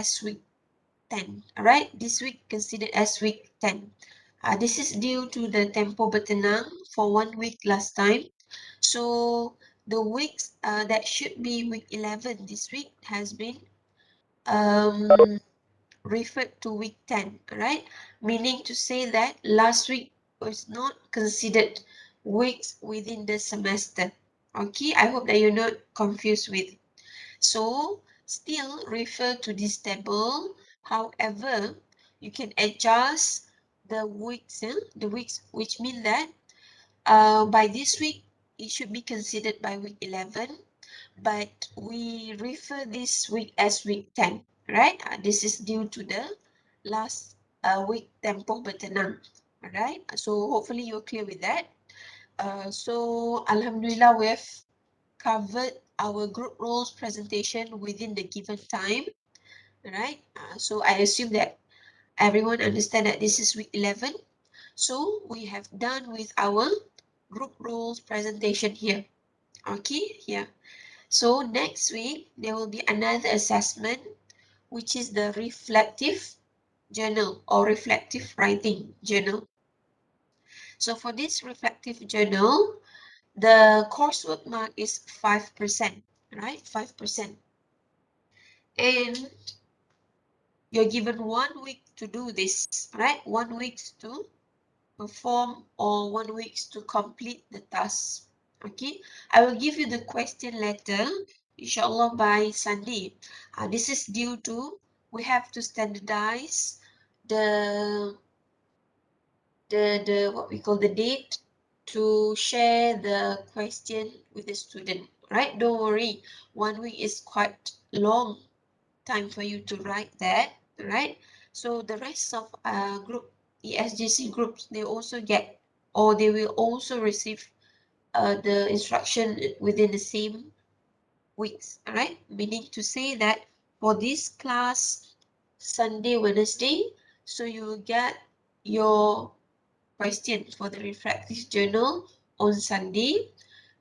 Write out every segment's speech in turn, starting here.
as week 10. Alright, this week considered as week 10. This is due to the tempo bertenang for 1 week last time. So the weeks that should be week 11 this week has been referred to week 10, right? Meaning to say that last week was not considered weeks within the semester. Okay, I hope that you're not confused with. So still refer to this table. However, you can adjust the weeks, the weeks, which mean that by this week, it should be considered by week 11, but we refer this week as week 10, right? This is due to the last week tempo bertenang, alright? So hopefully you're clear with that. So Alhamdulillah, we have covered our group roles presentation within the given time, right? So I assume that everyone understand that this is week 11. So we have done with our group roles presentation here. Okay, here. So next week, there will be another assessment, which is the reflective journal or reflective writing journal. So for this reflective journal, the coursework mark is 5%, right? 5%. And you're given 1 week to do this, right? 1 week to perform or 1 week to complete the task. Okay, I will give you the question letter, inshallah, by Sunday. This is due to we have to standardize the what we call the date to share the question with the student, right? Don't worry, 1 week is quite long time for you to write that, right? So the rest of group, the Esgc groups, they also get, or they will also receive the instruction within the same weeks, all right? Meaning to say that for this class, Sunday, Wednesday, so you will get your question for the reflective journal on Sunday.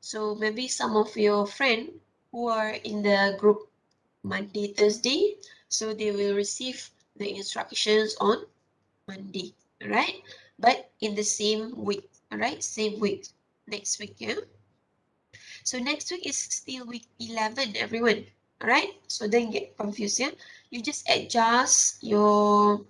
So maybe some of your friends who are in the group Monday, Thursday, so they will receive the instructions on Monday, all right? But in the same week, all right? Same week, next week, yeah? So next week is still week 11, everyone, all right? So don't get confused, yeah? You just adjust your,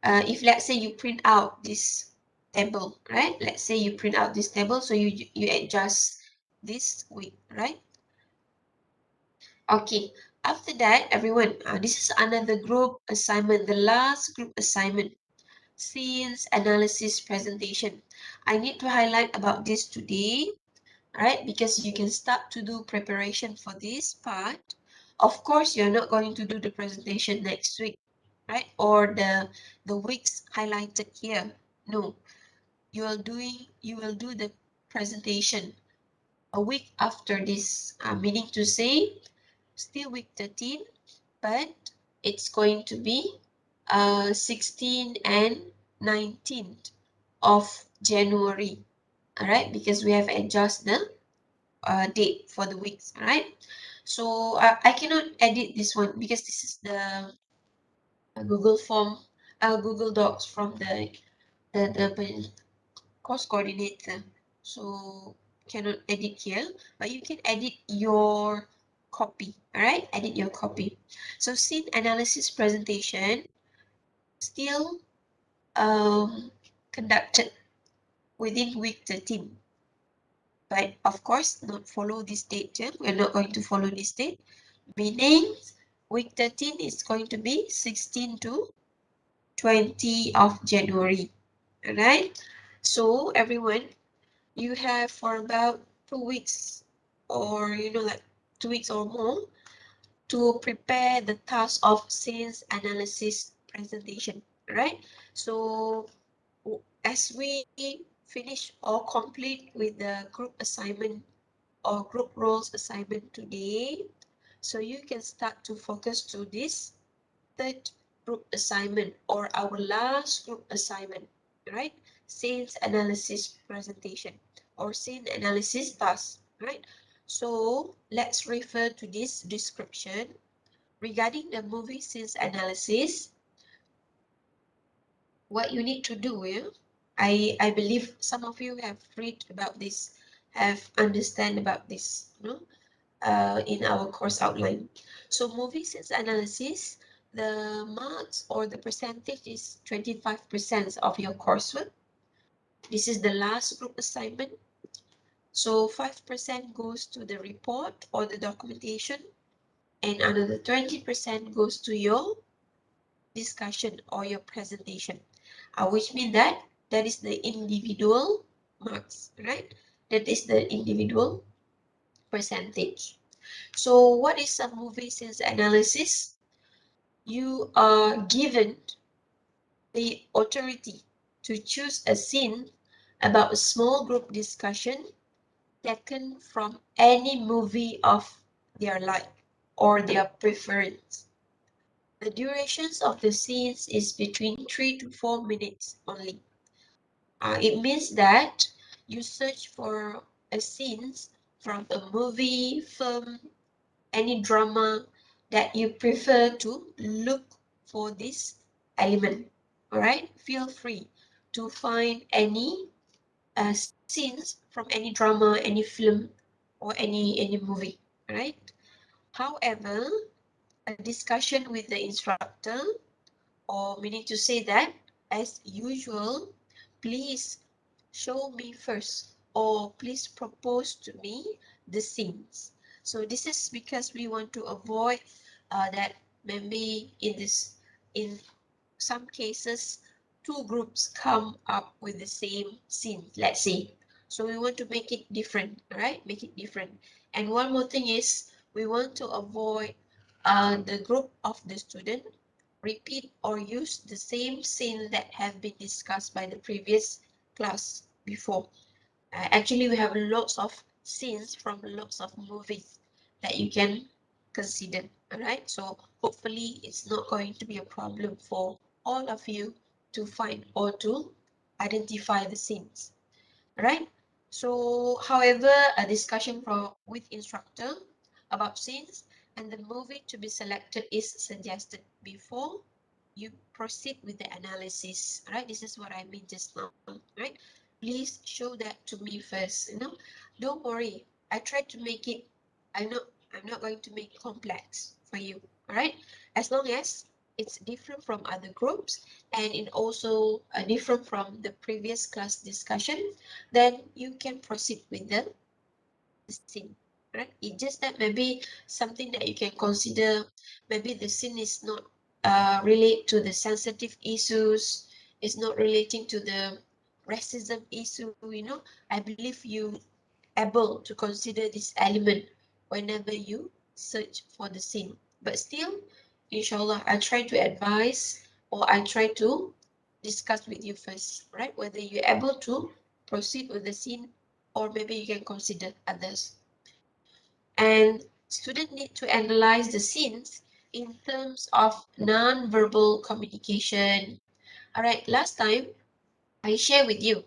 if let's say you print out this table, right? Let's say you print out this table, so you adjust this week, right? Okay, after that, everyone, this is another group assignment, the last group assignment, scenes analysis presentation. I need to highlight about this today, right? Because you can start to do preparation for this part. Of course, you're not going to do the presentation next week, right? Or the weeks highlighted here. No, you will do the presentation a week after this, meaning to say still week 13, but it's going to be 16 and 19th of January, all right, because we have adjusted the date for the weeks, all right. So I cannot edit this one because this is the Google form, Google Docs from the course coordinator, so cannot edit here, but you can edit your copy, all right, edit your copy. So scene analysis presentation still conducted within week 13, but of course not follow this date, yeah? We're not going to follow this date, meaning week 13 is going to be 16 to 20 of January, all right? So everyone, you have for about 2 weeks, or like 2 weeks or more, to prepare the task of sales analysis presentation, right? So as we finish or complete with the group assignment or group roles assignment today, so you can start to focus to this third group assignment or our last group assignment, right? Sales analysis presentation or sales analysis task, right? So let's refer to this description. regarding the movie scenes analysis, what you need to do, yeah? I believe some of you have read about this, have understand about this, in our course outline. So movie scenes analysis, the marks or the percentage is 25% of your coursework. This is the last group assignment. So 5% goes to the report or the documentation, and another 20% goes to your discussion or your presentation, which means that that is the individual marks, right? That is the individual percentage. So what is a movie scenes analysis? You are given the authority to choose a scene about a small group discussion taken from any movie of their like or their preference. The durations of the scenes is between 3 to 4 minutes only. It means that you search for a scenes from a movie, film, any drama that you prefer to look for this element. All right, feel free to find any scenes from any drama, any film, or any movie. All right. However, a discussion with the instructor, or meaning to say that, as usual, please show me first, or please propose to me the scenes. So this is because we want to avoid that maybe in some cases, two groups come up with the same scene, let's say. So we want to make it different, right? Make it different. And one more thing is we want to avoid the group of the student repeat or use the same scene that have been discussed by the previous class before. Actually, we have lots of scenes from lots of movies that you can consider. All right, so hopefully it's not going to be a problem for all of you to find or to identify the scenes. All right, so however, a discussion with instructor about scenes and the movie to be selected is suggested before you proceed with the analysis. All right, this is what I mean just now. Right, please show that to me first. Don't worry, I tried to make it, I'm not going to make it complex for you. All right, as long as it's different from other groups and it also different from the previous class discussion, then you can proceed with the scene, right? It's just that maybe something that you can consider, maybe the scene is not relate to the sensitive issues, it's not relating to the racism issue, I believe you able to consider this element whenever you search for the scene. But still, inshallah, I try to advise or I try to discuss with you first, right? Whether you're able to proceed with the scene or maybe you can consider others. And students need to analyze the scenes in terms of non-verbal communication. All right, last time I shared with you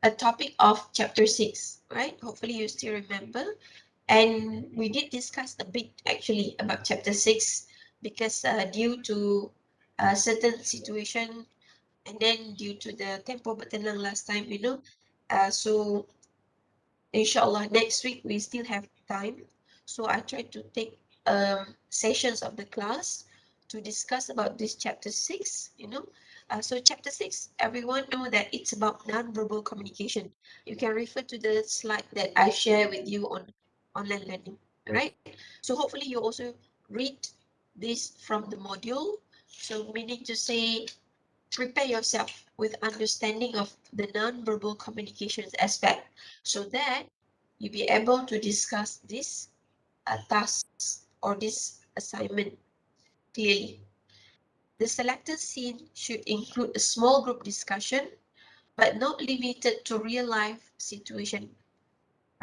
a topic of chapter 6, right? Hopefully you still remember. And we did discuss a bit actually about chapter 6 because due to a certain situation and then due to the tempo bertenang last time, so inshallah next week we still have time, so I try to take sessions of the class to discuss about this chapter 6. So chapter 6, everyone know that it's about non-verbal communication. You can refer to the slide that I share with you on online learning. Right, so hopefully you also read this from the module, so meaning to say prepare yourself with understanding of the non-verbal communications aspect so that you'll be able to discuss this task or this assignment clearly. The selected scene should include a small group discussion, but not limited to real life situation,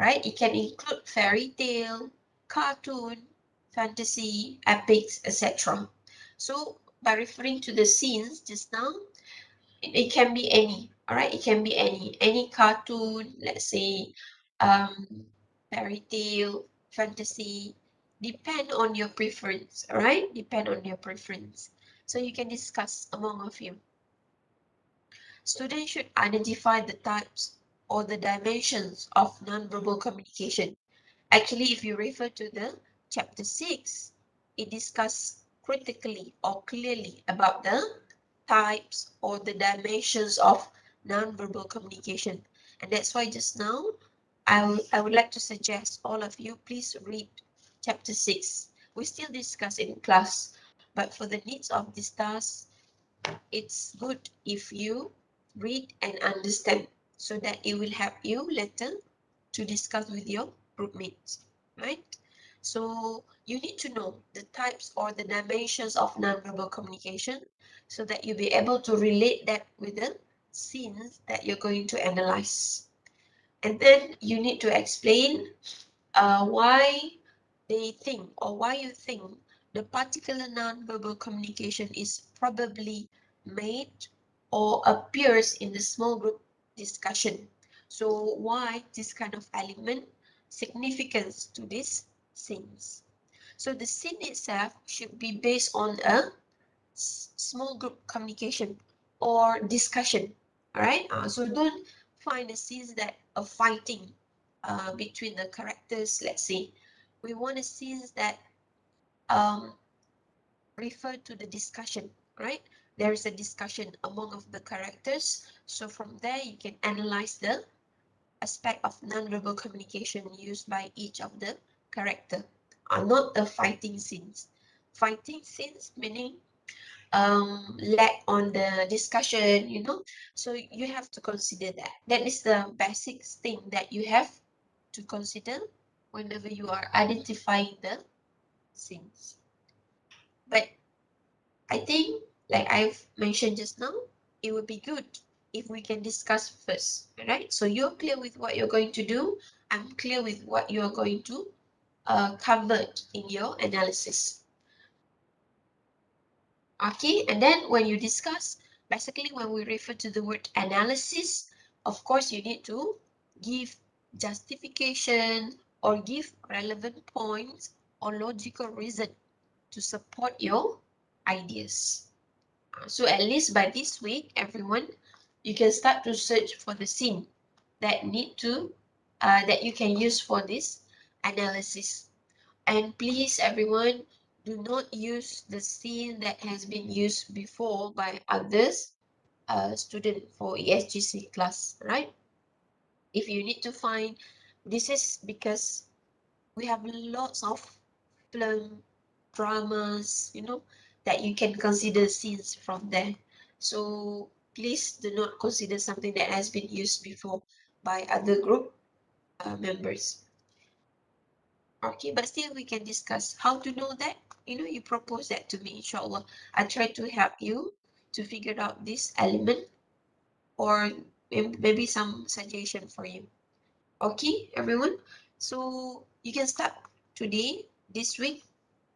right? It can include fairy tale, cartoon, fantasy, epics, etc. So by referring to the scenes just now, it can be any, all right? It can be any cartoon, let's say, fairy tale, fantasy. depend on your preference, all right? Depend on your preference. So you can discuss among of you. Students should identify the types or the dimensions of nonverbal communication. Actually, if you refer to the chapter 6, it discusses critically or clearly about the types or the dimensions of nonverbal communication. And that's why just now, I would like to suggest all of you, please read chapter 6. We still discuss in class, but for the needs of this task, it's good if you read and understand so that it will help you later to discuss with your group mates, right? So you need to know the types or the dimensions of nonverbal communication so that you'll be able to relate that with the scenes that you're going to analyze. And then you need to explain why they think or why you think the particular nonverbal communication is probably made or appears in the small group discussion. So why this kind of element significance to these scenes. So the scene itself should be based on a small group communication or discussion. All right. So don't find the scenes that are fighting between the characters. Let's say we want a scenes that um, refer to the discussion. Right. There is a discussion among of the characters. So from there you can analyze the aspect of nonverbal communication used by each of the character. Not the fighting scenes. Fighting scenes meaning lack on the discussion, so you have to consider that. That is the basic thing that you have to consider whenever you are identifying the things. But I think, like I've mentioned just now, it would be good if we can discuss first, right? So you're clear with what you're going to do. I'm clear with what you're going to cover in your analysis. Okay, and then when you discuss, basically when we refer to the word analysis, of course you need to give justification or give relevant points or logical reason to support your ideas. So at least by this week, everyone, you can start to search for the scene that that you can use for this analysis. And please, everyone, do not use the scene that has been used before by others student for Esgc class, right? If you need to find, this is because we have lots of film dramas, that you can consider scenes from there. So please do not consider something that has been used before by other group members. Okay, but still we can discuss how to know that. You propose that to me, inshallah. I try to help you to figure out this element or maybe some suggestion for you. Okay, everyone. So you can start today, this week,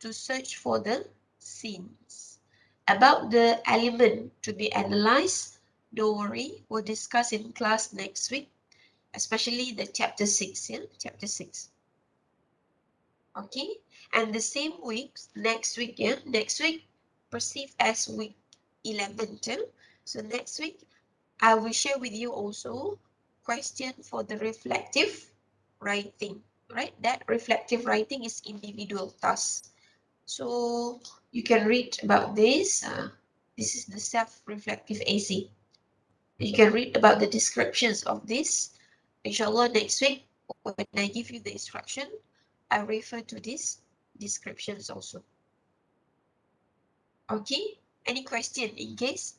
to search for the scenes. About the element to be analyzed, don't worry, we'll discuss in class next week, especially the chapter 6, yeah? Chapter 6. Okay, and the same week, next week, yeah, next week, perceived as week 11, yeah? So next week, I will share with you also question for the reflective writing, right? That reflective writing is individual task. So you can read about this. This is the self-reflective AC. You can read about the descriptions of this. Inshallah, next week, when I give you the instruction, I refer to these descriptions also. Okay? Any question in case?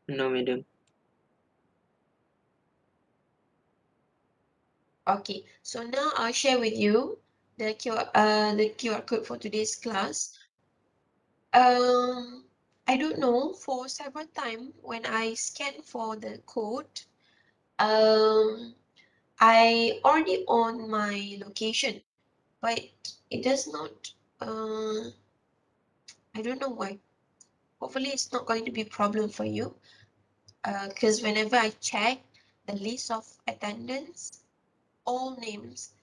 No, madam. Okay, so now I'll share with you the QR code for today's class. I don't know, for several time when I scan for the code, I already on my location, but it does not, I don't know why. hopefully it's not going to be a problem for you, because whenever I check the list of attendance, all names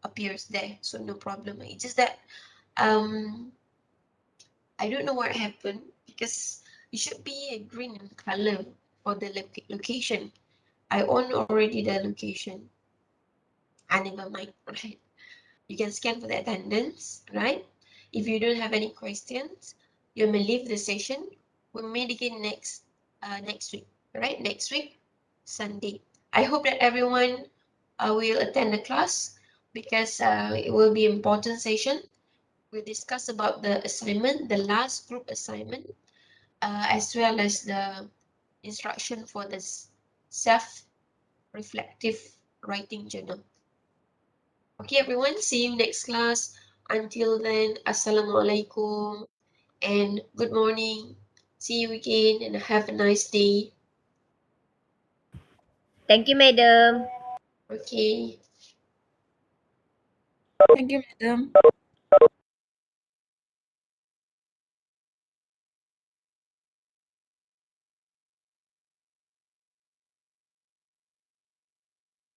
appears there, so no problem. It's just that I don't know what happened, because it should be a green in color for the location. I own already the location. Never mind, right? You can scan for the attendance, right? If you don't have any questions, you may leave the session. We'll meet again next week, right? Next week, Sunday. I hope that everyone will attend the class, because it will be important session. We'll discuss about the assignment, the last group assignment, as well as the instruction for the self-reflective writing journal. Okay, everyone, see you next class. Until then, Assalamualaikum and good morning. See you again and have a nice day. Thank you, madam. Okay. Thank you, madam.